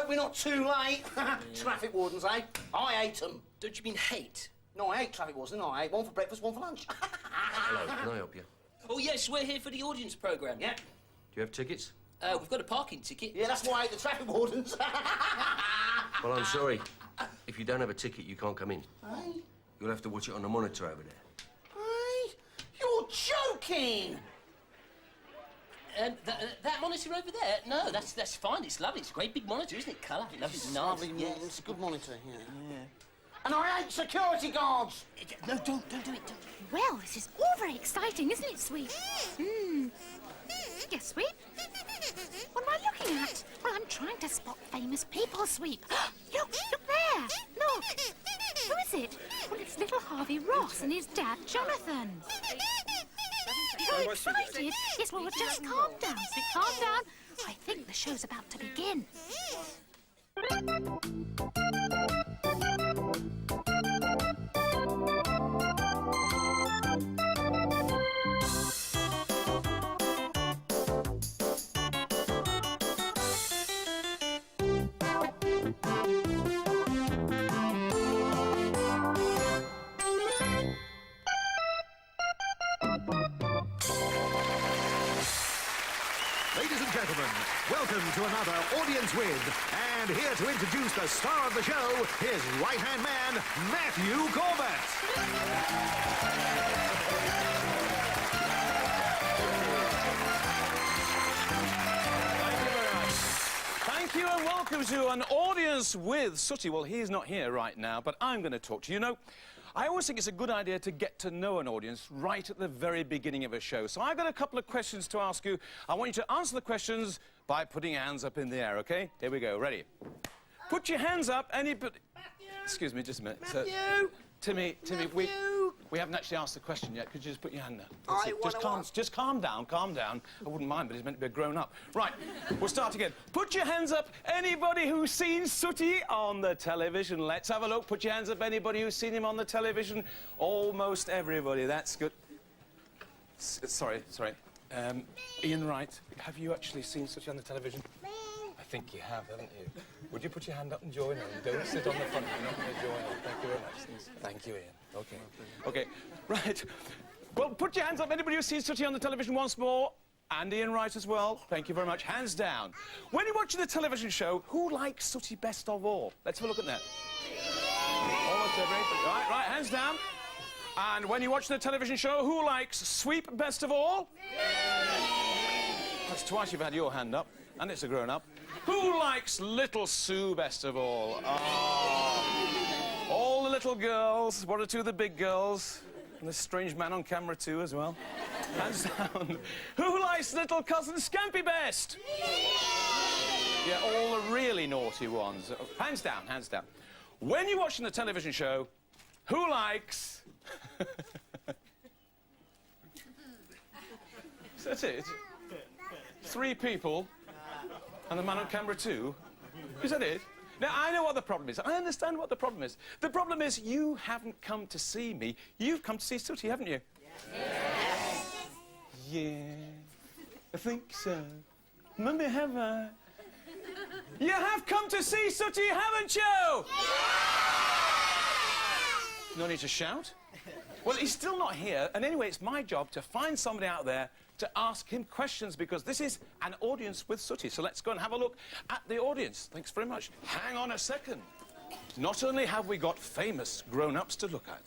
hope we're not too late. Traffic wardens, eh? I hate them. Don't you mean hate? No, I hate traffic wardens, I hate one for breakfast, one for lunch. Hello, can I help you? Oh, yes, we're here for the audience programme. Yeah. Do you have tickets? We've got a parking ticket. Yeah, that's why I hate the traffic wardens. Well, I'm sorry. If you don't have a ticket, you can't come in. Hey? You'll have to watch it on the monitor over there. Hey? You're joking! That monitor over there? No, that's fine. It's lovely. It's a great big monitor, isn't it? Colour. Lovely. It's Nice. lovely, Yes. It's a good monitor, yeah. And I hate security guards! No, don't do it. Don't. Well, this is all very exciting, isn't it, Sweep? Yes, Sweep? What am I looking at? Well, I'm trying to spot famous people, Sweep. Look there! Look! Who is it? Well, it's little Harvey Ross and his dad, Jonathan. You're excited? Yes, well, just calm down, Sweep, calm down. I think the show's about to begin. Ladies and gentlemen, welcome to another Audience With. And here to introduce the star of the show, his right-hand man, Matthew Corbett. Thank you and welcome to an Audience With Sooty. Well, he's not here right now, but I'm going to talk to you. You know, I always think it's a good idea to get to know an audience right at the very beginning of a show. So I've got a couple of questions to ask you. I want you to answer the questions by putting your hands up in the air, OK? Here we go. Ready? Put your hands up. Anybody... Matthew! Excuse me, just a minute. Matthew! Timmy, Matthew! we haven't actually asked the question yet. Could you just put your hand down? I Just calm down. I wouldn't mind, but he's meant to be a grown-up. Right, we'll start again. Put your hands up, anybody who's seen Sooty on the television. Let's have a look. Put your hands up, anybody who's seen him on the television. Almost everybody, that's good. Sorry. Ian Wright, have you actually seen Sooty on the television? I think you have, haven't you? Would you put your hand up and join in? Don't sit on the front, you're not going to join in. Thank you very much. Thank you, Ian. OK, right. Well, put your hands up, anybody who's seen Sooty on the television once more. And Ian Wright as well. Thank you very much. Hands down. When you're watching the television show, who likes Sooty best of all? Let's have a look at that. Almost everybody. Right, hands down. And when you're watching the television show, who likes Sweep best of all? That's twice you've had your hand up, and it's a grown-up. Who likes Little Sue best of all? Oh. All the little girls, one or two of the big girls, and this strange man on camera too as well. Hands down. Who likes little cousin Scampy best? Yeah, all the really naughty ones. Hands down, hands down. When you're watching the television show, who likes... That's it. Three people, and the man on camera too. Is that it? Now, I know what the problem is. I understand what the problem is. The problem is you haven't come to see me. You've come to see Sooty, haven't you? Yes. Yeah, I think so. Maybe have I? You have come to see Sooty, haven't you? Yes. No need to shout. Well, he's still not here, and anyway, it's my job to find somebody out there to ask him questions, because this is an Audience with Sooty. So let's go and have a look at the audience. Thanks very much. Hang on a second. Not only have we got famous grown-ups to look at,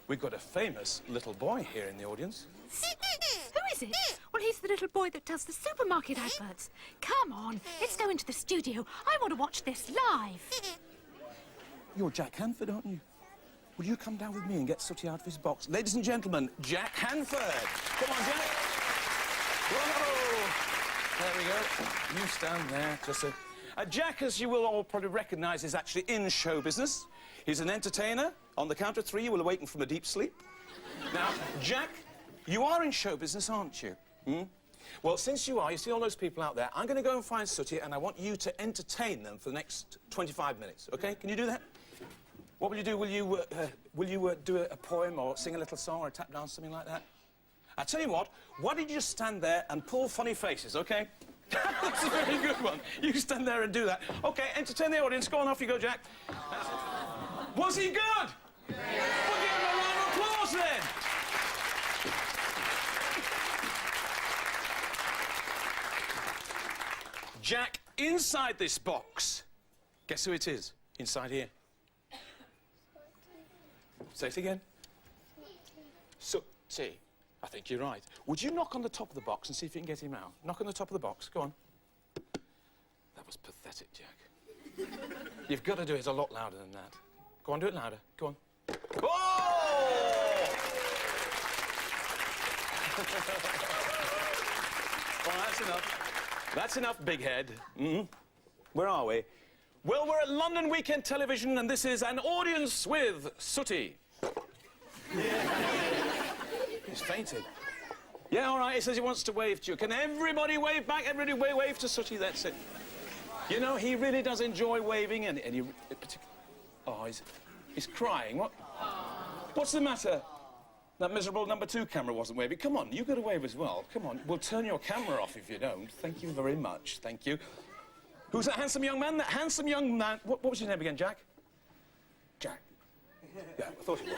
we've got a famous little boy here in the audience. Who is it? Well, he's the little boy that does the supermarket adverts. Come on, let's go into the studio. I want to watch this live. You're Jack Hanford, aren't you? Will you come down with me and get Sooty out of his box? Ladies and gentlemen, Jack Hanford. Come on, Jack. Whoa! There we go. You stand there. Just Jack, as you will all probably recognise, is actually in show business. He's an entertainer. On the count of three, you will awaken from a deep sleep. Now, Jack, you are in show business, aren't you? Well, since you are, you see all those people out there, I'm going to go and find Sooty, and I want you to entertain them for the next 25 minutes, OK? Can you do that? What will you do? Will you do a poem or sing a little song or a tap dance, something like that? I tell you what, why don't you just stand there and pull funny faces, OK? That's a very good one. You stand there and do that. OK, entertain the audience. Go on, off you go, Jack. Was he good? Yeah. We'll give him a round of applause, then. Jack, inside this box, guess who it is? Inside here. Say it again. Sooty. I think you're right. Would you knock on the top of the box and see if you can get him out? Knock on the top of the box. Go on. That was pathetic, Jack. You've got to do it a lot louder than that. Go on, do it louder. Go on. Oh! Well, that's enough. That's enough, big head. Where are we? Well, we're at London Weekend Television, and this is An Audience with Sooty. He's fainted. Yeah, all right, he says he wants to wave to you. Can everybody wave back? Everybody wave to Sooty, that's it. You know, he really does enjoy waving, and he... Oh, he's crying. What? What's the matter? That miserable number 2 camera wasn't waving. Come on, you've got to wave as well. Come on, we'll turn your camera off if you don't. Thank you very much, thank you. Who's that handsome young man? That handsome young man... What was his name again, Jack? Jack. Yeah, I thought it was.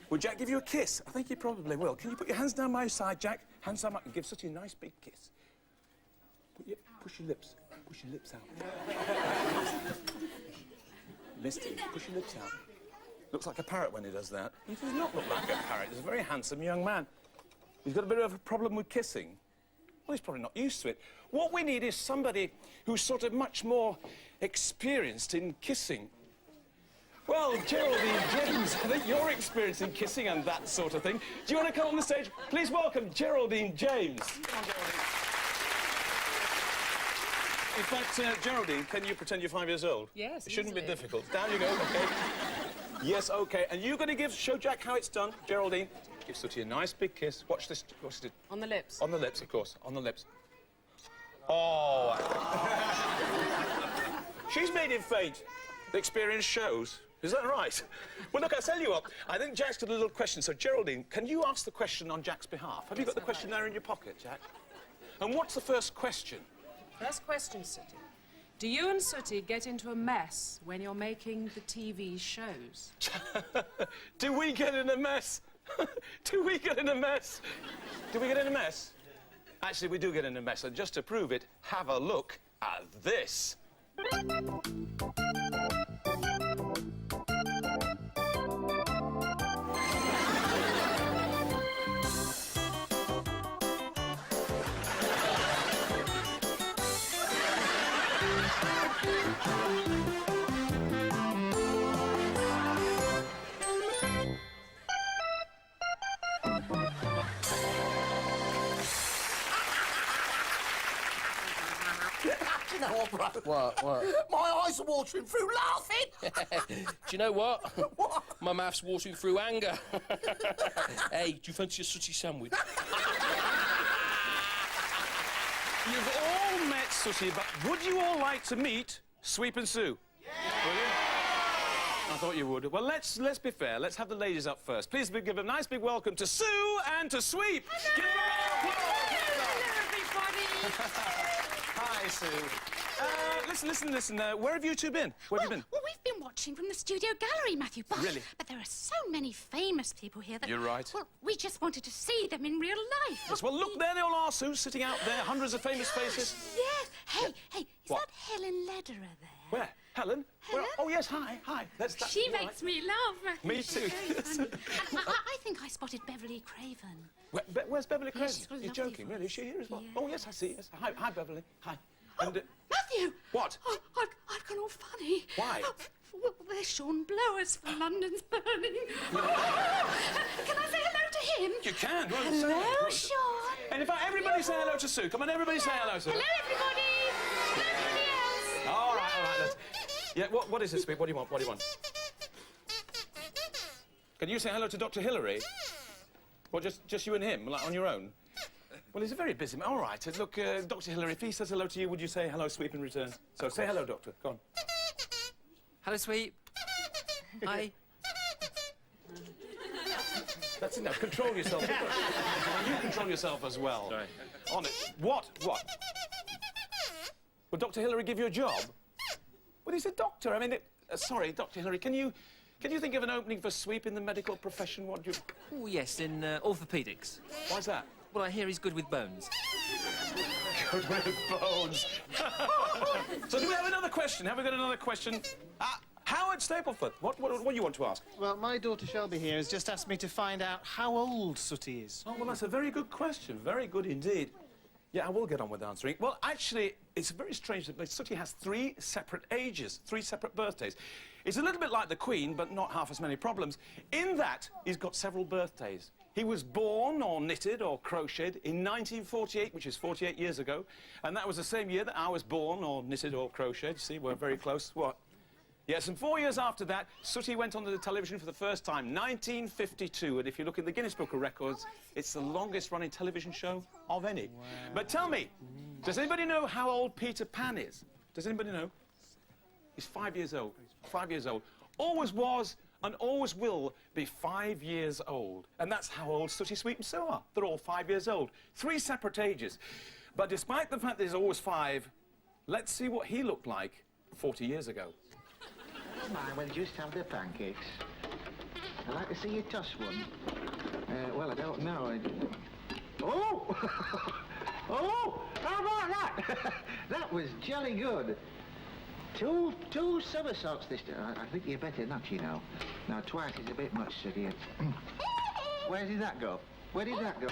Would Jack give you a kiss? I think he probably will. Can you put your hands down my side, Jack? Hands down my... Give Sooty a nice big kiss. Push your lips. Push your lips out. Listen, push your lips out. Looks like a parrot when he does that. He does not look like a parrot. He's a very handsome young man. He's got a bit of a problem with kissing. Well, he's probably not used to it. What we need is somebody who's sort of much more experienced in kissing. Well, Geraldine James, I think you're experienced in kissing and that sort of thing. Do you want to come on the stage? Please welcome Geraldine James. Come on, Geraldine. In fact, Geraldine, can you pretend you're 5 years old? Yes, it shouldn't be easily. difficult. Down you go, OK. Yes, OK. And you're going to show Jack how it's done. Geraldine, give Sooty a nice big kiss. Watch this. Watch it. On the lips. On the lips, of course. On the lips. Oh. She's made him faint. The experience shows. Is that right? Well, look, I'll tell you what. I think Jack's got a little question. So, Geraldine, can you ask the question on Jack's behalf? Have you got the question there in your pocket, Jack? And what's the first question? First question, Sooty. Do you and Sooty get into a mess when you're making the TV shows? Do we get in a mess? Do we get in a mess? Do we get in a mess? Actually, we do get in a mess. And just to prove it, have a look at this. You know what, brother? What? My eyes are watering through laughing. Do you know what? What? My mouth's watering through anger. Hey, do you fancy a Sooty sandwich? You've all met Sooty, but would you all like to meet Sweep and Sue? Yeah. Will you? I thought you would. Well, let's be fair. Let's have the ladies up first. Please give a nice big welcome to Sue and to Sweep. Hello. Give them a round of applause. Hello, everybody. Hi, Sue. Listen. Where have you two been? Where have you been? Well, we've been watching from the studio gallery, Matthew. But, Really? But there are so many famous people here that... You're right. Well, we just wanted to see them in real life. Yes, well, look, there they all are, Sue, sitting out there, hundreds of famous faces. Yes. Hey, is What? that Helen Lederer there? Where? Helen? Helen? Oh, yes, hi. That's She all right. makes me laugh, Matthew. Me too. She's very funny. I think I spotted Beverly Craven. Where's Beverly Craven? she's got a You're lovely joking, really? Is she here as well? Yeah. Oh, yes, I see. Yes. Hi, Beverly. Hi. Oh, And, Matthew! What? Oh, I've gone all funny. Why? Oh, well, there's Sean Blowers for London's Burning. Can I say hello to him? You can. Well, Hello, Sean. And in fact, everybody say hello to Sue. Come on, everybody say hello to her. Hello, everybody. Hello, everybody else. All right. Let's... Yeah, what is this, Sweep? What do you want? What do you want? Can you say hello to Dr. Hillary? Well, just you and him, like on your own? Well, he's a very busy man. All right. Look, Dr. Hillary, if he says hello to you, would you say hello, Sweep, in return? So say hello, Doctor. Go on. Hello, Sweep. Hi. That's enough. Control yourself. You control yourself as well. Sorry. On it. What? Will Dr. Hillary give you a job? Well, he's a doctor. I mean, sorry, Dr. Hillary, can you think of an opening for Sweep in the medical profession? What do you... Oh, yes, in orthopaedics. Why's that? Well, I hear he's good with bones. Good with bones. So do we have another question? Have we got another question? Howard Staplefoot, what do you want to ask? Well, my daughter Shelby here has just asked me to find out how old Sooty is. Oh, well, that's a very good question. Very good indeed. Yeah, I will get on with answering. Well, actually, it's very strange that Sooty has 3 separate ages, 3 separate birthdays. It's a little bit like the Queen, but not half as many problems. In that, he's got several birthdays. He was born or knitted or crocheted in 1948, which is 48 years ago. And that was the same year that I was born or knitted or crocheted. See, we're very close. What? Yes, and 4 years after that, Sooty went onto the television for the first time, 1952. And if you look in the Guinness Book of Records, it's the longest-running television show of any. Wow. But tell me, does anybody know how old Peter Pan is? Does anybody know? He's 5 years old. 5 years old. Always was and always will be 5 years old. And that's how old Sooty, Sweep and Sue are. They're all 5 years old. 3 separate ages. But despite the fact that he's always 5, let's see what he looked like 40 years ago. Mind, we'll just have the pancakes. I'd like to see you toss one. Well, I don't know. Oh! Oh! How about that? That was jolly good. Two somersaults this time. I think you're better not, you know. Now, twice is a bit much, Sooty. Where did that go? Where did that go?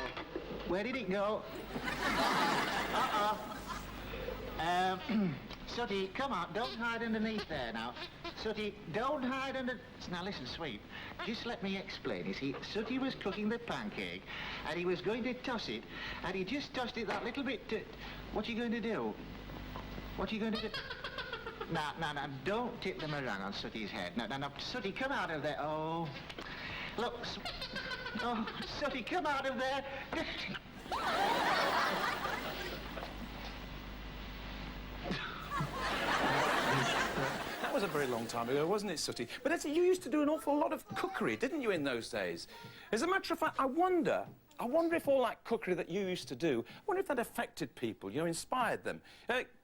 Where did it go? Sooty, come on, don't hide underneath there now. Sooty, don't hide under... Now listen, Sweep, just let me explain. You see, Sooty was cooking the pancake, and he was going to toss it, and he just tossed it that little bit to... What are you going to do? What are you going to do? Now, don't tip them around on Sooty's head. Now, Sooty, come out of there. Oh, look. Oh, Sooty, come out of there. That was a very long time ago, wasn't it, Sooty? But you used to do an awful lot of cookery, didn't you, in those days? As a matter of fact, I wonder if all that cookery that you used to do, I wonder if that affected people, you know, inspired them.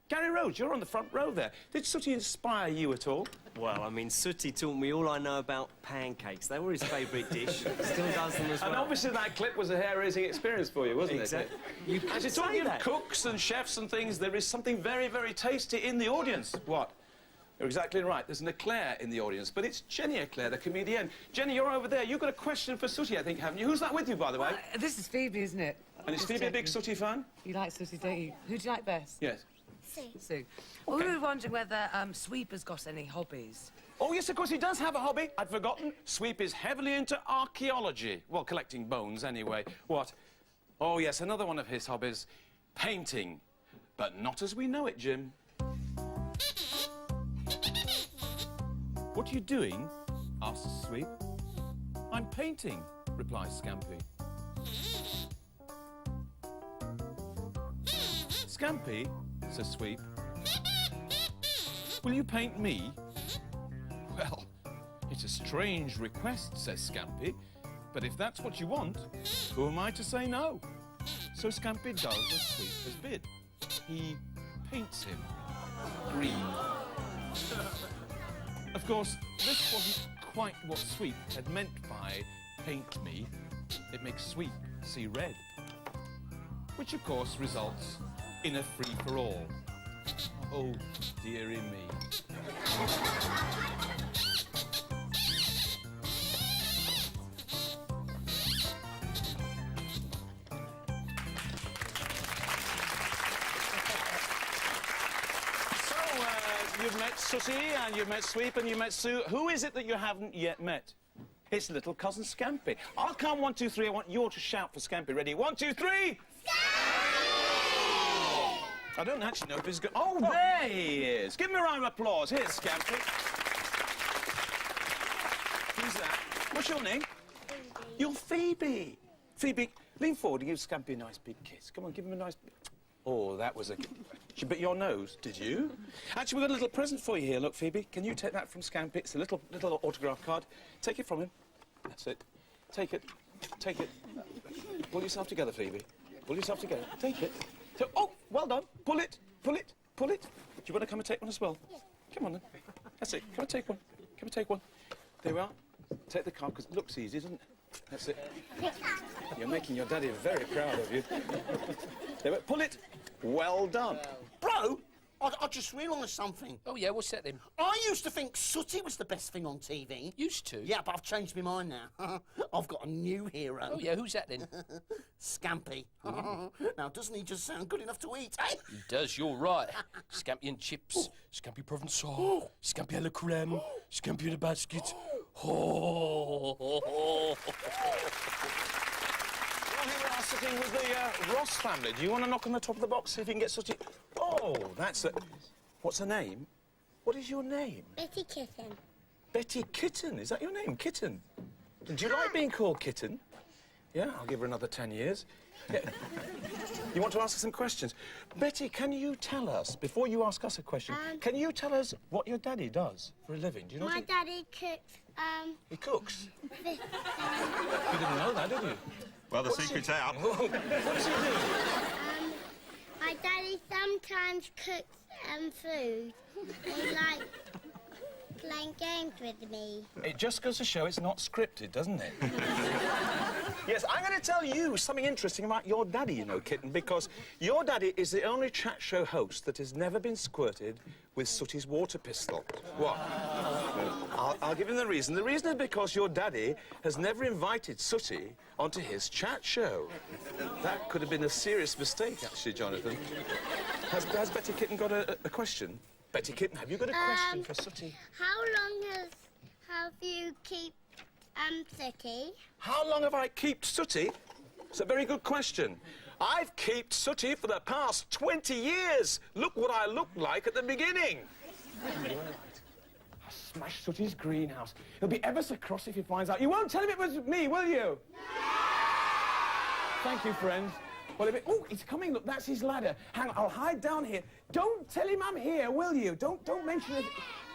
Gary Rhodes, you're on the front row there. Did Sooty inspire you at all? Well, I mean, Sooty taught me all I know about pancakes. They were his favourite dish. Still does them as well. And obviously that clip was a hair-raising experience for you, wasn't it? You could Actually, talking of cooks and chefs and things, there is something very, very tasty in the audience. What? You're exactly right. There's an eclair in the audience, but it's Jenny Eclair, the comedian. Jenny, you're over there. You've got a question for Sooty, I think, haven't you? Who's that with you, by the way? This is Phoebe, isn't it? And is Phoebe a big Sooty fan? You like Sooty, don't you? Who do you like best? Yes. Sue. Well, we were wondering whether Sweep has got any hobbies. Oh, yes, of course, he does have a hobby. I'd forgotten. Sweep is heavily into archaeology. Well, collecting bones, anyway. What? Oh, yes, another one of his hobbies. Painting. But not as we know it, Jim. What are you doing? Asks Sweep. I'm painting, replies Scampy. Scampy, says Sweep, will you paint me? Well, it's a strange request, says Scampy, but if that's what you want, who am I to say no? So Scampy does as Sweep has bid. He paints him green. Of course, this wasn't quite what Sweep had meant by paint me. It makes Sweep see red, which of course results in a free-for-all. Oh, dearie me. You've met Sooty, and you've met Sweep, and you've met Sue. Who is it that you haven't yet met? It's little cousin Scampy. I'll count 1, 2, 3. I want you all to shout for Scampy. Ready? 1, 2, 3! Scampy! I don't actually know if he's good. Oh, there he is. Give him a round of applause. Here's Scampy. Who's that? What's your name? Phoebe. You're Phoebe. Phoebe, lean forward and give Scampy a nice big kiss. Come on, give him a nice... Oh, that was a... She bit your nose, did you? Actually, we've got a little present for you here. Look, Phoebe, can you take that from Scampy? It's a little autograph card. Take it from him. That's it. Take it. Take it. Pull yourself together, Phoebe. Pull yourself together. Take it. Oh, well done. Pull it. Pull it. Pull it. you want to come and take one as well? Yeah. Come on, then. That's it. Come and take one. Come and take one. There we are. Take the card, because it looks easy, doesn't it? That's it. You're making your daddy very proud of you. There we pull it. Well done. Bro, I just realised something. Oh, yeah, what's that then? I used to think Sooty was the best thing on TV. Used to? Yeah, but I've changed my mind now. I've got a new hero. Oh, yeah, who's that then? Scampi. Now, doesn't he just sound good enough to eat, eh? He does, you're right. Scampi and chips, scampi provençal, scampi à la crème, scampi in a basket. Oh. Well, here we are sitting with the Ross family. Do you want to knock on the top of the box, see if you can get Sooty? Oh, that's a... What's her name? What is your name? Betty Kitten. Betty Kitten. Is that your name, Kitten? Do you like being called Kitten? Yeah, I'll give her another 10 years. Yeah. You want to ask her some questions? Betty, can you tell us, before you ask us a question, can you tell us what your daddy does for a living? Do you know My daddy cooks, He cooks? fish. You didn't know that, did you? Well, the secret's out. What does he do? My daddy sometimes cooks food. He likes playing games with me. It just goes to show it's not scripted, doesn't it? Yes, I'm going to tell you something interesting about your daddy, you know, Kitten, because your daddy is the only chat show host that has never been squirted with Sooty's water pistol. What? I'll give him the reason. The reason is because your daddy has never invited Sooty onto his chat show. That could have been a serious mistake, actually, Jonathan. Has Betty Kitten got a question? Betty Kitten, have you got a question for Sooty? How long have you keep Sooty? How long have I kept Sooty? It's a very good question. I've kept Sooty for the past 20 years. Look what I looked like at the beginning. I smashed Sooty's greenhouse. He'll be ever so cross if he finds out. You won't tell him it was me, will you? No! Thank you, friends. Well, oh, he's coming. Look, that's his ladder. Hang on, I'll hide down here. Don't tell him I'm here, will you? Don't mention it.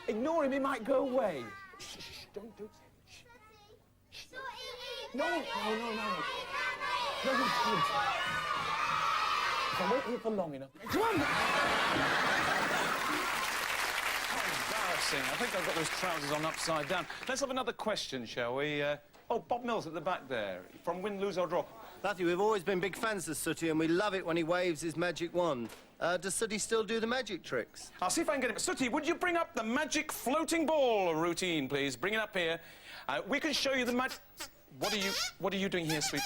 Ignore him, he might go away. Shh, shh, don't say it. Shh. No. No, he's good. If I wait here for long enough. Come on! How embarrassing. I think I've got those trousers on upside down. Let's have another question, shall we? Oh, Bob Mills at the back there. From Win, Lose or Draw. Matthew, we've always been big fans of Sooty, and we love it when he waves his magic wand. Does Sooty still do the magic tricks? I'll see if I can get it. Sooty, would you bring up the magic floating ball routine, please? Bring it up here. We can show you the magic... What are you doing here, sweet?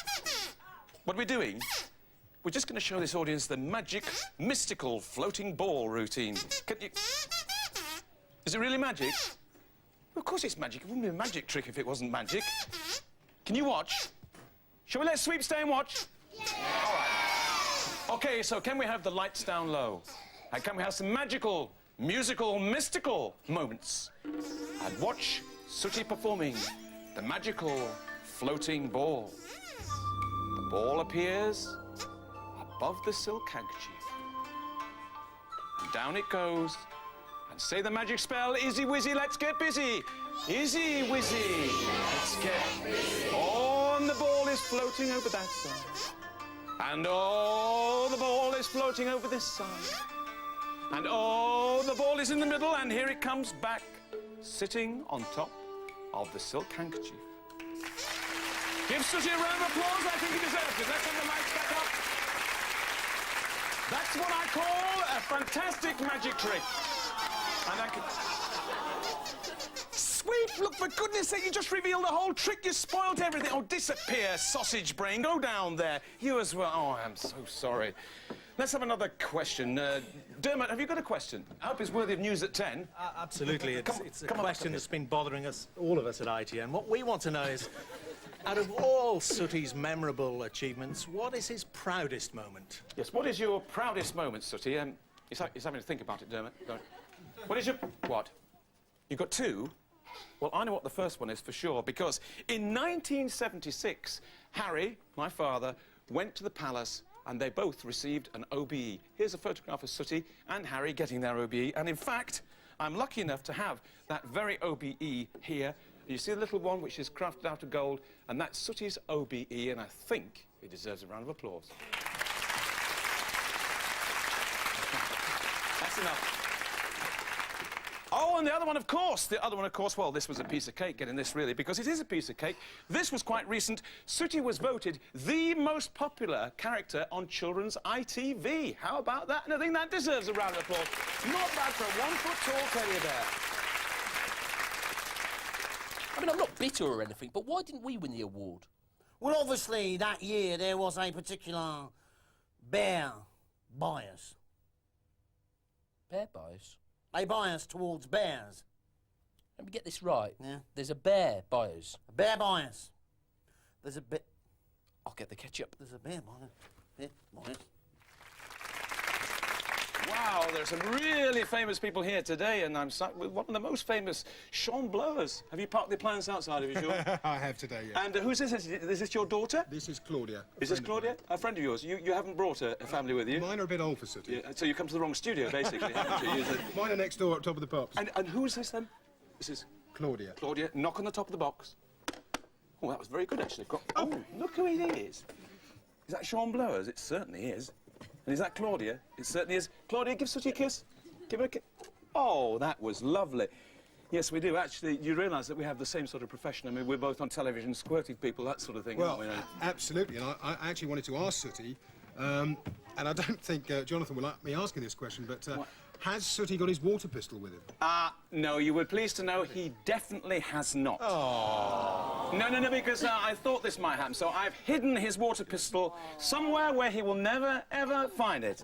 What are we doing? We're just going to show this audience the magic, mystical floating ball routine. Can you... Is it really magic? Of course it's magic. It wouldn't be a magic trick if it wasn't magic. Can you watch? Shall we let Sweep stay and watch? Yeah. All right. OK, so can we have the lights down low? And can we have some magical, musical, mystical moments? And watch Sooty performing the magical floating ball. The ball appears above the silk handkerchief. And down it goes. And say the magic spell, Izzy Wizzy, let's get busy. Izzy Wizzy, let's get busy. Oh, and the ball is floating over that side. And oh, the ball is floating over this side. And oh, the ball is in the middle, and here it comes back, sitting on top of the silk handkerchief. Give Sooty a round of applause. I think he deserves it. Let's have the lights back up. That's what I call a fantastic magic trick. And I can... Sweep, look, for goodness sake, you just revealed the whole trick. You spoiled everything. Oh, disappear, sausage brain. Go down there. You as well. Oh, I'm so sorry. Let's have another question. Dermot, have you got a question? I hope it's worthy of news at 10. Absolutely. It's a question that's been bothering us, all of us at ITN. What we want to know is, out of all Sooty's memorable achievements, what is his proudest moment? Yes, what is your proudest moment, Sooty? He's having to think about it, Dermot. What is your... What? You've got two? Well, I know what the first one is for sure, because in 1976, Harry, my father, went to the palace and they both received an OBE. Here's a photograph of Sooty and Harry getting their OBE, and in fact, I'm lucky enough to have that very OBE here. You see the little one which is crafted out of gold, and that's Sooty's OBE, and I think he deserves a round of applause. That's enough. Oh, and the other one, of course. The other one, of course, well, this was a piece of cake, getting this, really, because it is a piece of cake. This was quite recent. Sooty was voted the most popular character on children's ITV. How about that? And I think that deserves a round of applause. Not bad for a 1-foot-tall teddy bear. I mean, I'm not bitter or anything, but why didn't we win the award? Well, obviously, that year there was a particular bear bias. Bear bias? A bias towards bears. Let me get this right. Yeah. There's a bear bias. A bear bias. There's a bit. I'll get the ketchup. There's a bear bias. Bear bias. Wow, there's some really famous people here today, and I'm sat with one of the most famous, Sean Blowers. Have you parked the appliance outside of you, Sean? I have today, yeah. And who's this? Is this your daughter? This is Claudia. Is this Claudia? A friend of yours? You haven't brought a family with you? Mine are a bit old for Sooty. Yeah, so you come to the wrong studio, basically, haven't you? Mine are next door at top of the pops. And who is this, then? This is... Claudia. Claudia, knock on the top of the box. Oh, that was very good, actually. Oh, look who it is. Is that Sean Blowers? It certainly is. And is that Claudia? It certainly is. Claudia, give Sooty a kiss. Give her a kiss. Oh, that was lovely. Yes, we do. Actually, you realise that we have the same sort of profession. I mean, we're both on television, squirting people, that sort of thing, Well, aren't we? absolutely. And I actually wanted to ask Sooty, and I don't think Jonathan will like me asking this question, but has Sooty got his water pistol with him? No, you were pleased to know he definitely has not. Oh. No, because I thought this might happen, so I've hidden his water pistol somewhere where he will never, ever find it.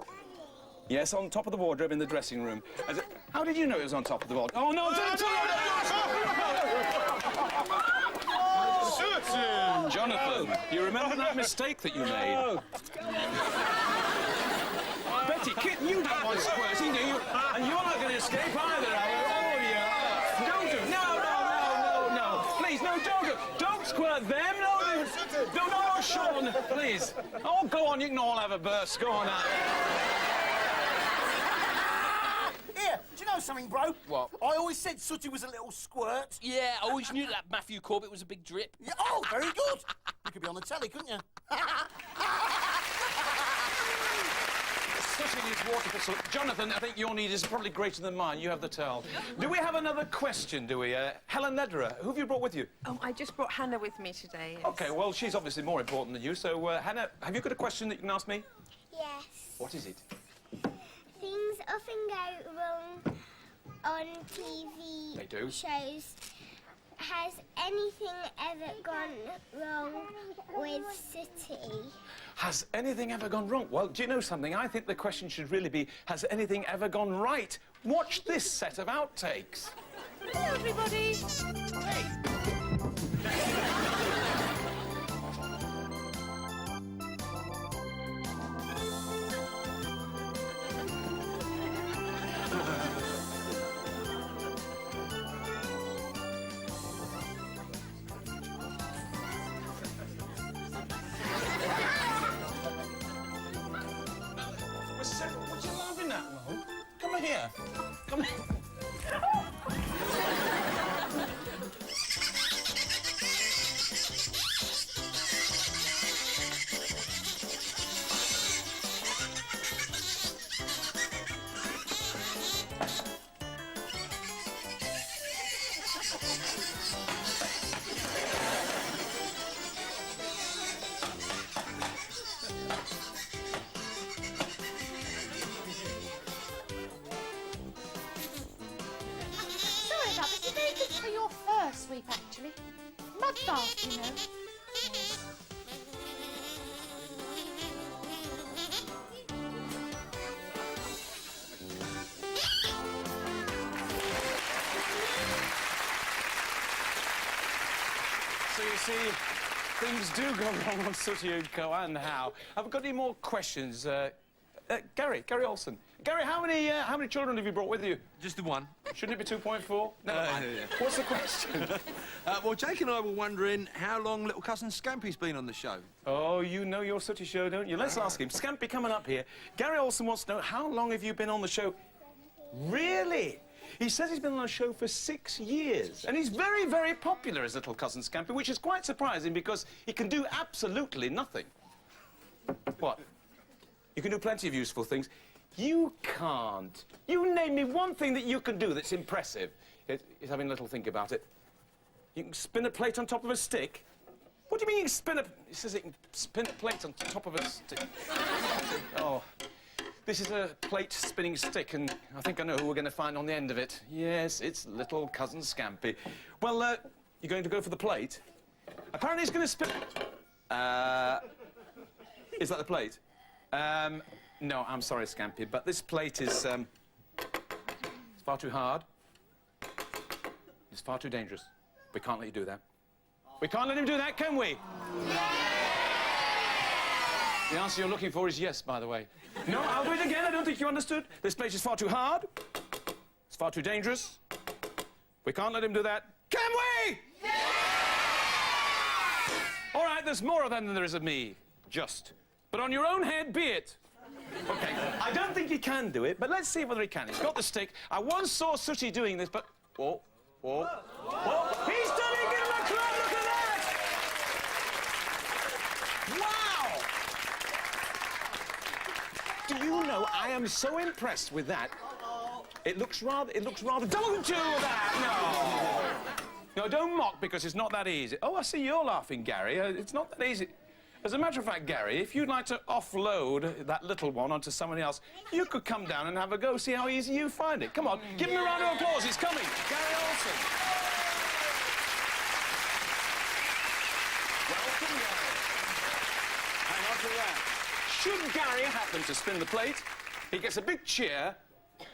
Yes, on top of the wardrobe in the dressing room. How did you know it was on top of the wardrobe? Oh, no! Jonathan, you remember that mistake that you made? Betty, kitten, you don't want squirting, do you? And you're not going to escape either, are you? Oh, yeah. Don't do. No. Please, no, don't squirt them. No, Sean, please. Oh, go on, you can all have a burst. Go on now. Here, do you know something, bro? What? I always said Sooty was a little squirt. Yeah, I always knew that Matthew Corbett was a big drip. Yeah, oh, very good. You could be on the telly, couldn't you? Sooty needs water pistol. Jonathan, I think your need is probably greater than mine. You have the towel. Do we have another question, do we? Helen Lederer, who have you brought with you? I just brought Hannah with me today. Yes. OK, well, she's obviously more important than you, so, Hannah, have you got a question that you can ask me? Yes. What is it? Things often go wrong on TV They do. shows. Has anything ever gone wrong with Sooty? Has anything ever gone wrong? Well, do you know something? I think the question should really be, has anything ever gone right? Watch this set of outtakes. Hello, everybody. What you laughing at, Mo? Come here. Come here. Sorry about this. It's very good for your fur sweep, actually. Mud bath, you know. Yes. So you see, things do go wrong on Sooty and Co. and how. Have I got any more questions? Gary Olsen. Gary, how many children have you brought with you? Just the one. Shouldn't it be 2.4? Never mind. Yeah. What's the question? Well, Jake and I were wondering how long little cousin Scampy's been on the show. Oh, you know your Sooty show, don't you? Let's ask him. Scampy coming up here. Gary Olsen wants to know, how long have you been on the show? Really? He says he's been on the show for 6 years. And he's very, very popular as little cousin Scampy, which is quite surprising because he can do absolutely nothing. What? You can do plenty of useful things. You can't. You name me one thing that you can do that's impressive. He's having a little think about it. You can spin a plate on top of a stick? What do you mean you can spin a... He says it can spin a plate on top of a stick. Oh, this is a plate spinning stick, and I think I know who we're going to find on the end of it. Yes, it's little cousin Scampy. Well, you're going to go for the plate? Apparently he's going to spin... Is that the plate? No, I'm sorry, Scampy, but this plate is, it's far too hard. It's far too dangerous. We can't let you do that. We can't let him do that, can we? The answer you're looking for is yes, by the way. No, I'll do it again. I don't think you understood. This plate is far too hard. It's far too dangerous. We can't let him do that. Can we? All right, there's more of them than there is of me. Just. But on your own head, be it. OK, I don't think he can do it, but let's see whether he can. He's got the stick. I once saw Sooty doing this, but... Whoa, whoa, whoa. He's done it! Give him a clap! Look at that! Wow! Do you know, I am so impressed with that. It looks rather... Don't do that! No! No, don't mock, because it's not that easy. Oh, I see you're laughing, Gary. It's not that easy. As a matter of fact, Gary, if you'd like to offload that little one onto somebody else, you could come down and have a go, see how easy you find it. Come on, give him a round of applause. He's coming. Gary Olsen. Welcome, Gary. Hang on to that. Should Gary happen to spin the plate, he gets a big cheer,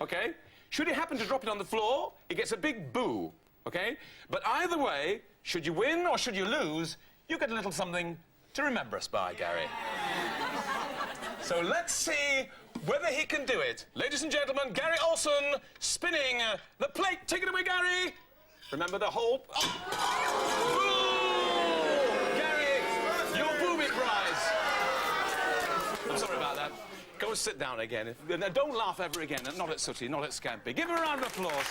OK? Should he happen to drop it on the floor, he gets a big boo, OK? But either way, should you win or should you lose, you get a little something to remember us by, Gary. So let's see whether he can do it. Ladies and gentlemen, Gary Olsen spinning the plate. Take it away, Gary. Remember the whole... Boo! Gary, your booby prize. I'm sorry about that. Go and sit down again. Don't laugh ever again. Not at Sooty, not at Scampy. Give him a round of applause.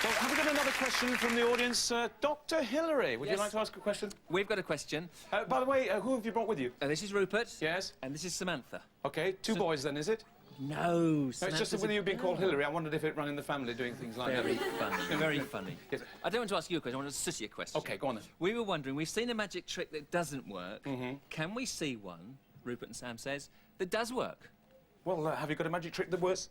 Well, have we got another question from the audience? Dr. Hillary, would you like to ask a question? We've got a question. By the way, who have you brought with you? This is Rupert. Yes. And this is Samantha. OK, two boys then, is it? No, it's just that with you being called Hillary, I wondered if it ran in the family doing things like Very that. funny, very funny. Yes. I don't want to ask you a question, I want to ask Sooty a question. OK, go on then. We were wondering, we've seen a magic trick that doesn't work. Can we see one, Rupert and Sam says, that does work? Well, have you got a magic trick that works?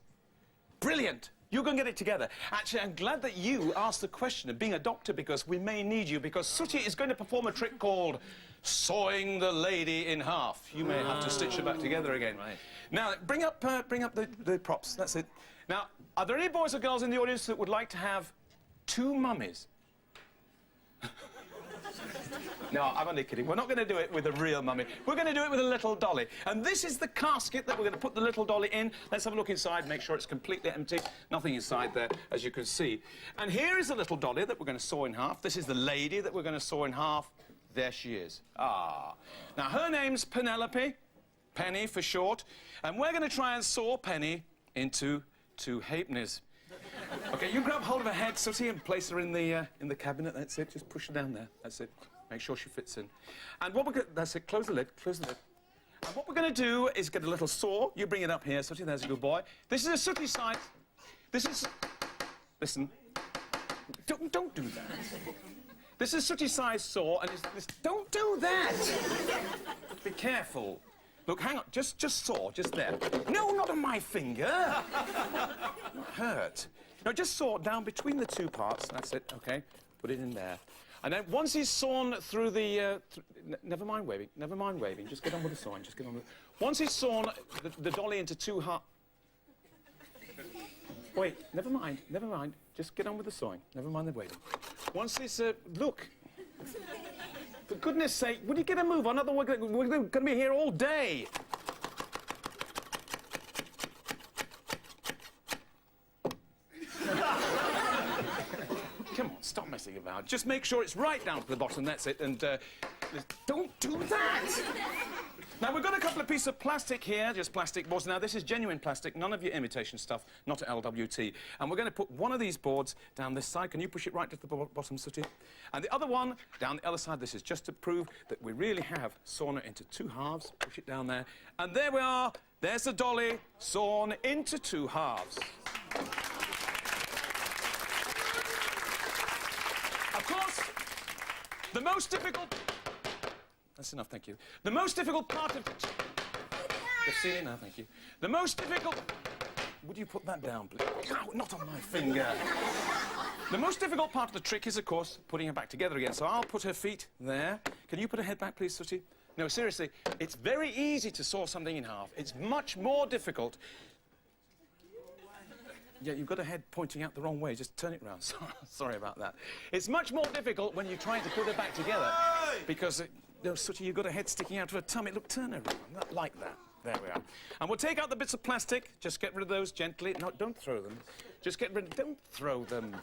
Brilliant! You go and get it together. Actually, I'm glad that you asked the question of being a doctor, because we may need you, because Sooty is going to perform a trick called sawing the lady in half. You may have to stitch her back together again. Right. Now, bring up the props. That's it. Now, are there any boys or girls in the audience that would like to have two mummies? No, I'm only kidding. We're not going to do it with a real mummy. We're going to do it with a little dolly. And this is the casket that we're going to put the little dolly in. Let's have a look inside, make sure it's completely empty. Nothing inside there, as you can see. And here is the little dolly that we're going to saw in half. This is the lady that we're going to saw in half. There she is. Ah. Now, her name's Penelope, Penny for short. And we're going to try and saw Penny into two halfpennies. OK, you grab hold of her head, Sooty, and place her in the cabinet. That's it. Just push her down there. That's it. Make sure she fits in. And what we're going to... That's it. Close the lid. Close the lid. And what we're going to do is get a little saw. You bring it up here, Sooty. There's a good boy. This is a Sooty size... This is... Listen. Don't do that. This is a Sooty-sized saw, and it's... Don't do that! Be careful. Look, hang on. Just saw. Just there. No, not on my finger. Hurt. No, just saw down between the two parts. That's it. OK. Put it in there. And then once he's sawn through the... never mind waving. Never mind waving. Just get on with the sawing. Just get on with... Once he's sawn the dolly into two half... Wait, never mind. Never mind. Just get on with the sawing. Never mind the waving. Once he's... look. For goodness sake, would you get a move on? Otherwise, we're going to be here all day. Come on, stop messing about. Just make sure it's right down to the bottom, that's it, and don't do that! Now, we've got a couple of pieces of plastic here, just plastic boards. Now, this is genuine plastic, none of your imitation stuff, not at LWT. And we're going to put one of these boards down this side. Can you push it right to the bottom, Sooty? And the other one down the other side. This is just to prove that we really have sawn it into 2 halves. Push it down there. And there we are. There's the dolly, sawn into 2 halves. Of course, the most difficult... That's enough, thank you. The most difficult part of... You've seen it now, thank you. The most difficult... Would you put that down, please? Ow, not on my finger. The most difficult part of the trick is, of course, putting her back together again. So I'll put her feet there. Can you put her head back, please, Sooty? No, seriously, it's very easy to saw something in half. It's much more difficult... Yeah, you've got a head pointing out the wrong way. Just turn it round. Sorry about that. It's much more difficult when you're trying to put her back together. Because... No, Sooty, you've got a head sticking out of her tummy. Look, turn her around, like that. There we are. And we'll take out the bits of plastic. Just get rid of those gently. No, don't throw them. Just get rid of... Don't throw them.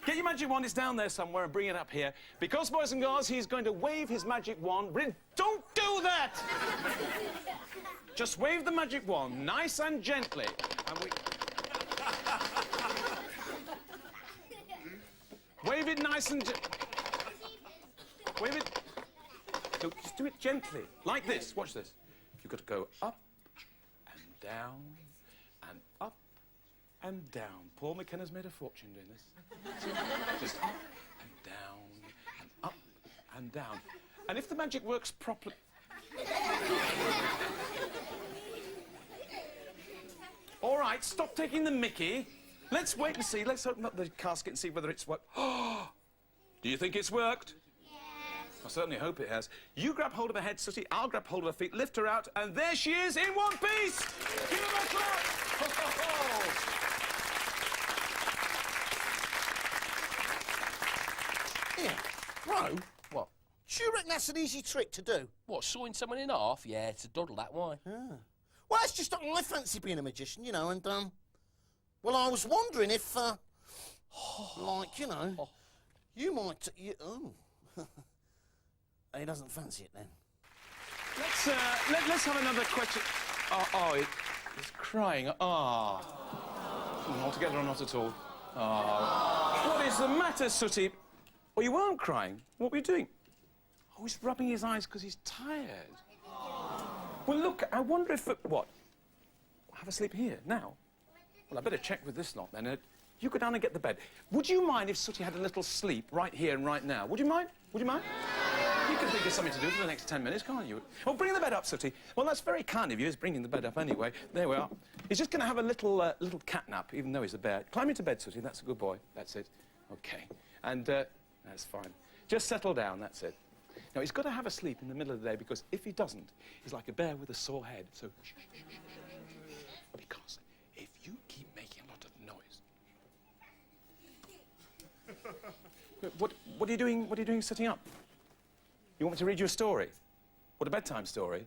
Get your magic wand. It's down there somewhere, and bring it up here. Because, boys and girls, he's going to wave his magic wand. Don't do that! Just wave the magic wand, nice and gently. And we... Wave it nice and... Wave it... So just do it gently, like this. Watch this. You've got to go up and down and up and down. Paul McKenna's made a fortune doing this. Just up and down and up and down. And if the magic works properly... All right, stop taking the mickey. Let's wait and see. Let's open up the casket and see whether it's worked. Do you think it's worked? I certainly hope it has. You grab hold of her head, Sooty. I'll grab hold of her feet, lift her out, and there she is in one piece! Give her a clap! Here, bro. What? Do you reckon that's an easy trick to do? What, sawing someone in half? Yeah, it's a doddle, that, why? Yeah. Well, it's just that I fancy being a magician, you know, and, well, I was wondering if, like, you know, you might... He doesn't fancy it, then. Let's have another question. It's crying. Altogether or not at all? What is the matter, Sooty? Oh, you weren't crying. What were you doing? Oh, he's rubbing his eyes because he's tired. Well, look, I wonder if... What? Have a sleep here, now? Well, I better check with this lot, then. You go down and get the bed. Would you mind if Sooty had a little sleep right here and right now? Would you mind? Would you mind? You can think of something to do for the next 10 minutes, can't you? Oh, bring the bed up, Sooty. Well, that's very kind of you. He's bringing the bed up anyway. There we are. He's just going to have a little cat nap, even though he's a bear. Climb into bed, Sooty. That's a good boy. That's it. OK. And that's fine. Just settle down. That's it. Now, he's got to have a sleep in the middle of the day because if he doesn't, he's like a bear with a sore head. So, shh, shh, shh, shh. Because if you keep making a lot of noise... What are you doing? What are you doing sitting up? You want me to read you a story? What, a bedtime story?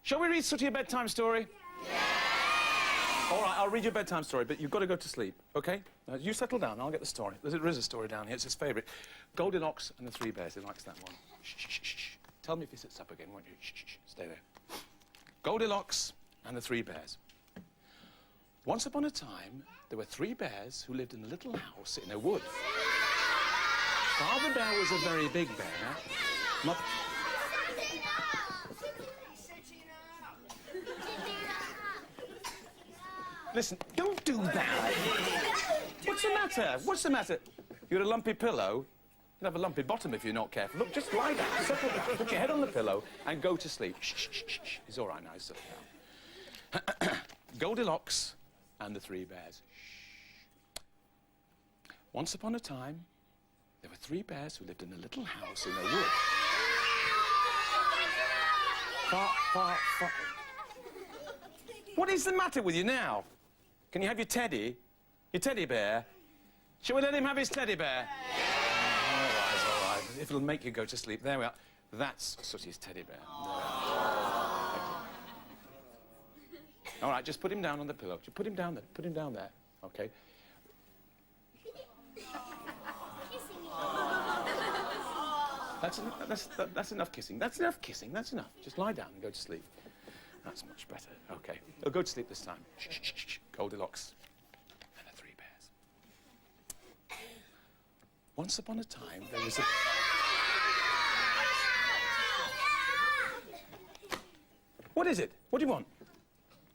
Shall we read Sooty a bedtime story? Yeah! All right, I'll read you a bedtime story, but you've got to go to sleep, OK? Now, you settle down, I'll get the story. There is a story down here, it's his favourite. Goldilocks and the 3 Bears, he likes that one. Shh, shh, shh, shh. Tell me if he sits up again, won't you? Shh, shh, shh. Stay there. Goldilocks and the 3 Bears. Once upon a time, there were 3 bears who lived in a little house in a wood. Father Bear was a very big bear. Listen, don't do that. What's the matter? What's the matter? You got a lumpy pillow? You'll have a lumpy bottom if you're not careful. Look, just lie down, settle down, put your head on the pillow and go to sleep. Shh, shh, shh, shh. It's all right now, settle down. Goldilocks and the 3 Bears. Shh. Once upon a time, there were 3 bears who lived in a little house in a wood. What is the matter with you now? Can you have your teddy? Your teddy bear? Shall we let him have his teddy bear? Yeah. All right. If it'll make you go to sleep. There we are. That's Sooty's teddy bear. All right, just put him down on the pillow. Just put him down there. Put him down there. OK. That's enough kissing. That's enough kissing. That's enough. Just lie down and go to sleep. That's much better. Okay. Oh, go to sleep this time. Shh, shh, shh, shh. Goldilocks and the Three Bears. Once upon a time, there was a... What is it? What do you want?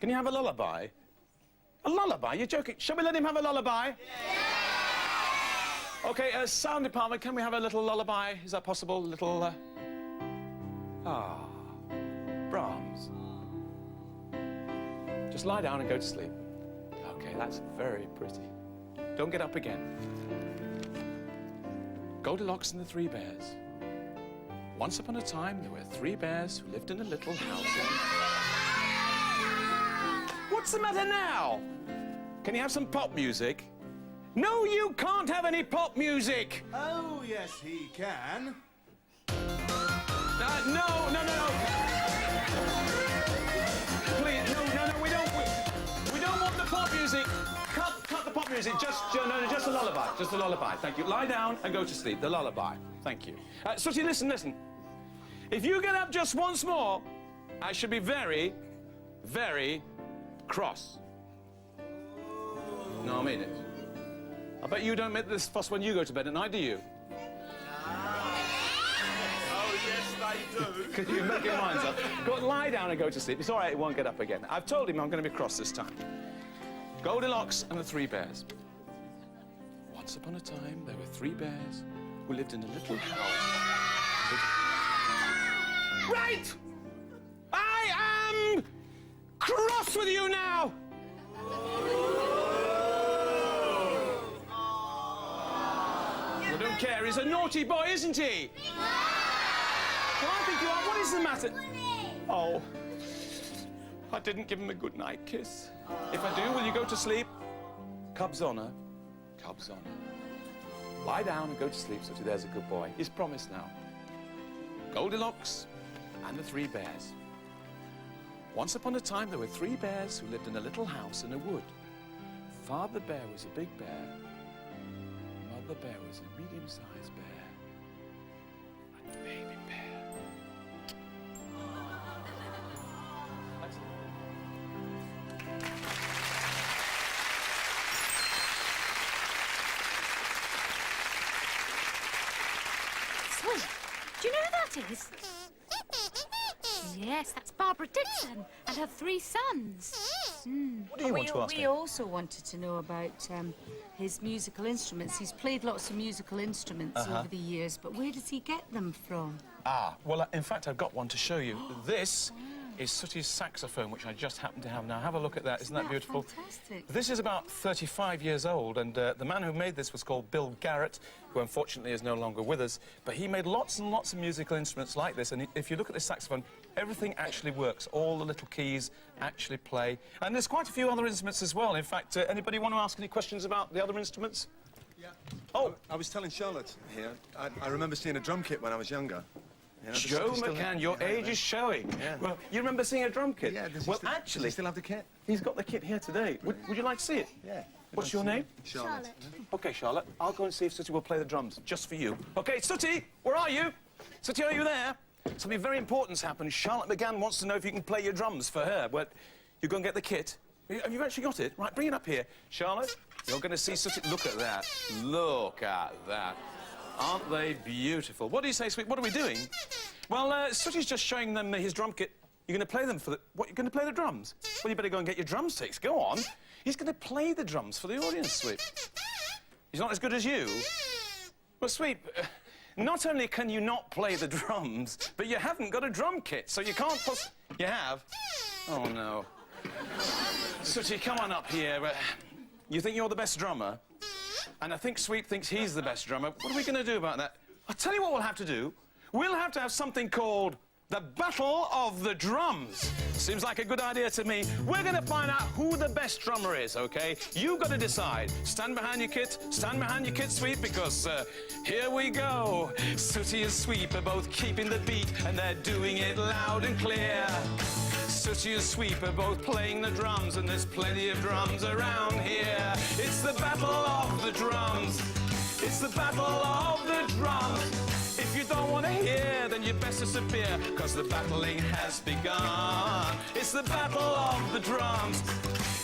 Can you have a lullaby? A lullaby? You're joking. Shall we let him have a lullaby? Yeah. Okay, sound department, can we have a little lullaby? Is that possible? A little, Brahms. Just lie down and go to sleep. Okay, that's very pretty. Don't get up again. Goldilocks and the Three Bears. Once upon a time, there were 3 bears who lived in a little house in... What's the matter now? Can you have some pop music? No, you can't have any pop music! Oh, yes, he can. No. Please, no, we don't want the pop music. Cut the pop music. Just a lullaby. Just a lullaby. Thank you. Lie down and go to sleep. The lullaby. Thank you. Sooty, listen. If you get up just once more, I should be very, very cross. No, I mean it. I bet you don't make this fuss when you go to bed at night, do you? Oh, yes, they do. Because you make your minds up. Go on, lie down and go to sleep. It's all right, it won't get up again. I've told him I'm going to be cross this time. Goldilocks and the 3 bears. Once upon a time, there were 3 bears who lived in a little house. Right! I am cross with you now! I don't care, he's a naughty boy, isn't he? Well, I think you are. What is the matter? Oh, I didn't give him a good night kiss. If I do, will you go to sleep? Cub's honour. Cub's honour. Lie down and go to sleep, Sooty. There's a good boy. He's promised now. Goldilocks and the 3 bears. Once upon a time, there were 3 bears who lived in a little house in a wood. Father Bear was a big bear. Mother Bear was a medium-sized bear. And the baby bear. Sweet, do you know who that is? Yes, that's Barbara Dixon and her 3 sons. What do you want to ask We him? also wanted to know about his musical instruments. He's played lots of musical instruments over the years, but where does he get them from? Well, in fact, I've got one to show you. This is Sooty's saxophone, which I just happen to have now. Have a look at that. Isn't that beautiful? Fantastic. This is about 35 years old, and the man who made this was called Bill Garrett, who unfortunately is no longer with us. But he made lots and lots of musical instruments like this, and if you look at this saxophone, everything actually works. All the little keys actually play. And there's quite a few other instruments as well. In fact, anybody want to ask any questions about the other instruments? Yeah. Oh! I was telling Charlotte here, I remember seeing a drum kit when I was younger. You know, Joe McCann, your age is showing. Yeah. Well, you remember seeing a drum kit? Yeah, well, actually... Does he still have the kit? He's got the kit here today. Would you like to see it? Yeah. What's your name? Charlotte. OK, Charlotte, I'll go and see if Sooty will play the drums, just for you. OK, Sooty, where are you? Sooty, are you there? Something very important's happened. Charlotte McGann wants to know if you can play your drums for her. Well, you go and get the kit. Have you actually got it? Right, bring it up here. Charlotte, you're going to see Sooty. Look at that. Look at that. Aren't they beautiful? What do you say, sweet? What are we doing? Well, Sooty's just showing them his drum kit. You're going to play them for the... What, you're going to play the drums? Well, you better go and get your drumsticks. Go on. He's going to play the drums for the audience, sweet. He's not as good as you. Well, sweet, not only can you not play the drums, but you haven't got a drum kit, so you can't You have? Oh, no. Sooty, come on up here. You think you're the best drummer? And I think Sweet thinks he's the best drummer. What are we going to do about that? I'll tell you what we'll have to do. We'll have to have something called the Battle of the Drums. Seems like a good idea to me. We're going to find out who the best drummer is, OK? You've got to decide. Stand behind your kit, Sweet, because here we go. Sooty and Sweep are both keeping the beat, and they're doing it loud and clear. Sooty and Sweep are both playing the drums, and there's plenty of drums around here. It's the Battle of the Drums. It's the Battle of the Drums. If you don't don't want to hear, then you best disappear, because the battling has begun. It's the battle of the drums.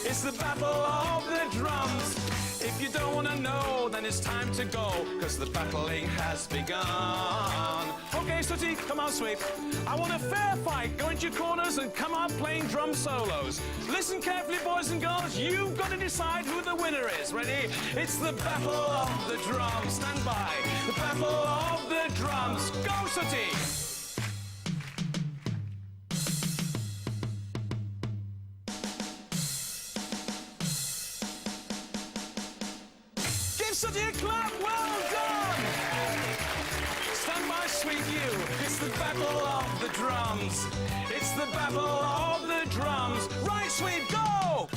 It's the battle of the drums. If you don't want to know, then it's time to go, because the battling has begun. Okay, Sooty, come on, Sweep. I want a fair fight. Go into your corners and come out playing drum solos. Listen carefully, boys and girls. You've got to decide who the winner is. Ready? It's the battle of the drums. Stand by. The battle of the drums. Go, Sooty! Sooty a clap, well done! Stand by, Sweet you. It's the battle of the drums. It's the battle of the drums. Right, Sweet, go!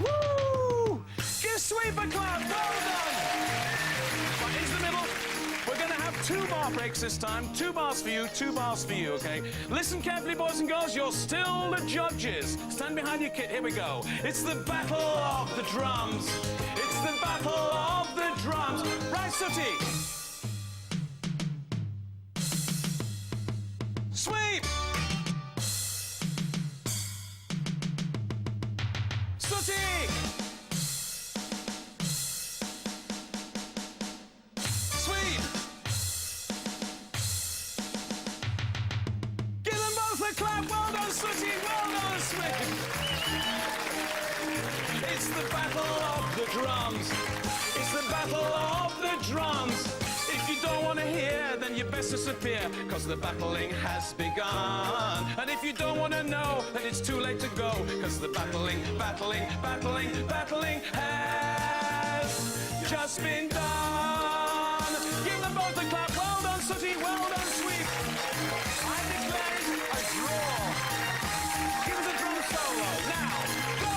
Woo! Give Sweep a clap, well done! Right, into the middle. We're going to have 2 bar breaks this time. 2 bars for you, 2 bars for you, OK? Listen carefully, boys and girls. You're still the judges. Stand behind your kit. Here we go. It's the battle of the drums. It's the battle of the drums. Right, Sooty. Sweep. Sooty. Clap, well done, Sooty, well done, Sweep. It's the battle of the drums. It's the battle of the drums. If you don't want to hear, then you best disappear, because the battling has begun. And if you don't want to know, then it's too late to go, because the battling has just been done. Give them both a clap. Well done, Sooty, well done, Sweep. I declare it a draw. Give us a drum solo. Now, go!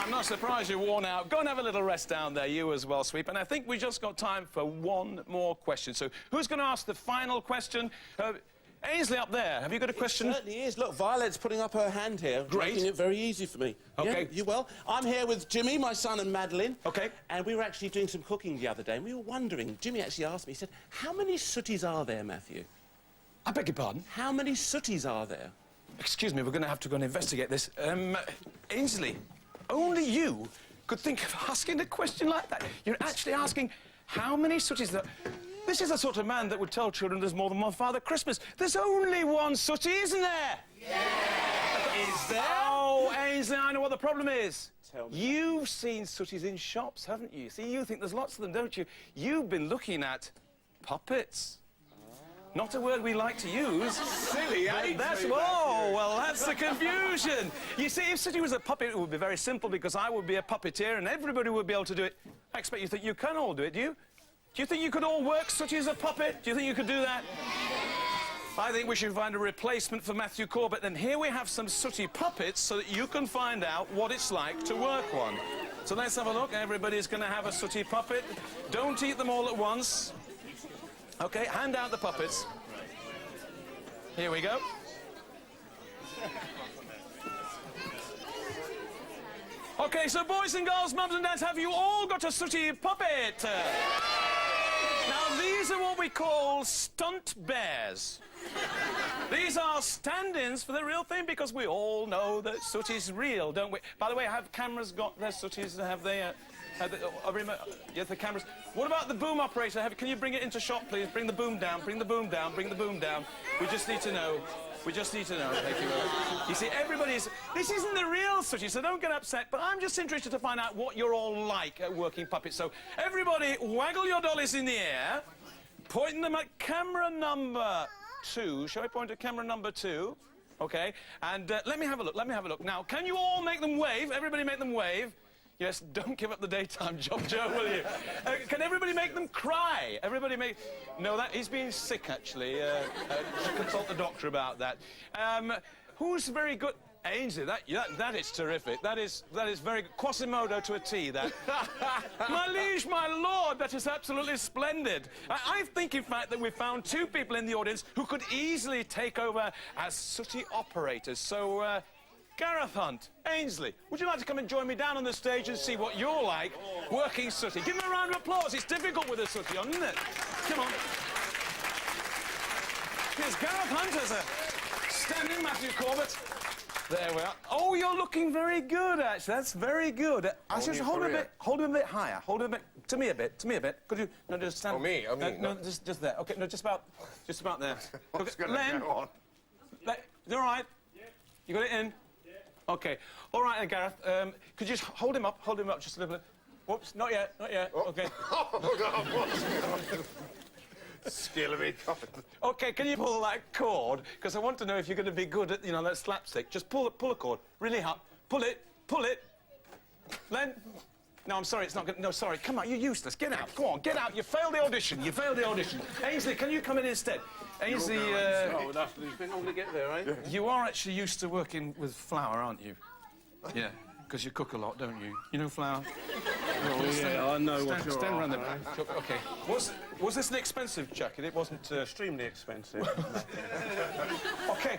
I'm not surprised you're worn out. Go and have a little rest down there, you as well, Sweep. And I think we just got time for one more question. So who's going to ask the final question? Ainsley up there, have you got a question? It certainly is. Look, Violet's putting up her hand here. Great. Making it very easy for me. OK. Yeah, you will. I'm here with Jimmy, my son, and Madeline. OK. And we were actually doing some cooking the other day, and we were wondering, Jimmy actually asked me, he said, how many Sooties are there, Matthew? I beg your pardon? How many Sooties are there? Excuse me, we're going to have to go and investigate this. Ainsley, only you could think of asking a question like that. You're actually asking how many Sooties there... This is the sort of man that would tell children there's more than one Father Christmas. There's only one Sooty, isn't there? Yeah! Is there? Oh, Ainsley, I know what the problem is. Tell me. You've seen Sooties in shops, haven't you? See, you think there's lots of them, don't you? You've been looking at puppets. Not a word we like to use. Silly, eh? That's... Oh, well, that's the confusion. You see, if Sooty was a puppet, it would be very simple, because I would be a puppeteer and everybody would be able to do it. I expect you think you can all do it, do you? Do you think you could all work Sooty as a puppet? Do you think you could do that? I think we should find a replacement for Matthew Corbett. Then here we have some Sooty puppets so that you can find out what it's like to work one. So let's have a look. Everybody's going to have a Sooty puppet. Don't eat them all at once. OK, hand out the puppets. Here we go. OK, so boys and girls, mums and dads, have you all got a Sooty puppet? Now, these are what we call stunt bears. These are stand-ins for the real thing, because we all know that Sooty's real, don't we? By the way, have cameras got their Sooties? Have they... yes, the cameras. What about the boom operator? Can you bring it into shot, please? Bring the boom down, bring the boom down, bring the boom down. We just need to know. We just need to know. Thank you. You see, everybody's... This isn't the real Sooty, so don't get upset, but I'm just interested to find out what you're all like at working puppets. So, everybody, waggle your dollies in the air, pointing them at camera number 2. Shall I point at camera number 2? OK. And let me have a look. Let me have a look. Now, can you all make them wave? Everybody make them wave. Yes, don't give up the daytime job, Joe, will you? Can everybody make them cry? Everybody make... No, he's been sick, actually. Consult the doctor about that. Who's very good... Ainsley, that is terrific. That is very good. Quasimodo to a T, that. My liege Strange, my lord! That is absolutely splendid. I think, in fact, that we found two people in the audience who could easily take over as sooty operators. So, Gareth Hunt, Ainsley, would you like to come and join me down on the stage and see what you're like working sooty? Give them a round of applause. It's difficult with a sooty on, isn't it? Come on. Here's Gareth Hunt as a standing Matthew Corbett. There we are. Oh, you're looking very good, actually. That's very good. I should hold him a bit higher. Hold him a bit, to me a bit. Could you, no, just stand. Oh, me? No, just there. Okay, no, just about there. What's Okay, going to go on? You all right? You got it in? Okay. All right, then, Gareth. Could you just hold him up just a little bit? Whoops, not yet. Oh. Okay. Skill of it. Okay, can you pull that cord? Because I want to know if you're going to be good at, that slapstick. Just pull a cord. Really hard. Pull it. Len? No, I'm sorry, it's not good. No, sorry. Come on, you're useless. Get out. Go on, get out. You failed the audition. Ainsley, can you come in instead? Ainsley, Oh, that's been on to get there, eh? you are actually used to working with flour, aren't you? Yeah, because you cook a lot, don't you? You know flour? Oh, yeah, I know what you're Stand around the back. Okay. Was this an expensive jacket? It wasn't... Extremely expensive. Okay,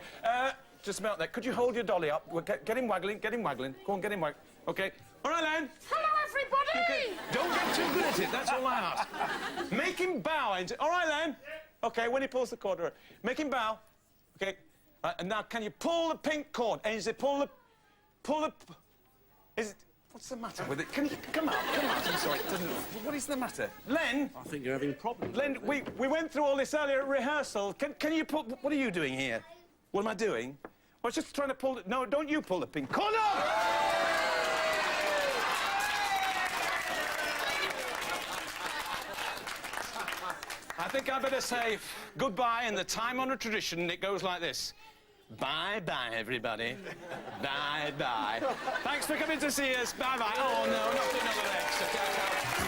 just about that. Could you hold your dolly up? Get him waggling. Go on, get him waggling. Okay. All right, Len. Hello, everybody! Okay. Don't get too good at it, that's all I ask. Make him bow. All right, Len. Okay, when he pulls the cord, make him bow. Okay. And now, can you pull the pink cord? Ainsley, pull the... Is it... What's the matter with it? Can you... Come out. I'm sorry. What is the matter? Len? I think you're having problems. Len, we went through all this earlier at rehearsal. Can you pull... What are you doing here? What am I doing? I was just trying to pull... No, don't you pull the pink cord. No! I think I better say goodbye in the time-honoured tradition. It goes like this. Bye-bye, everybody. Bye-bye. Thanks for coming to see us. Bye-bye. Oh, no, not another extra.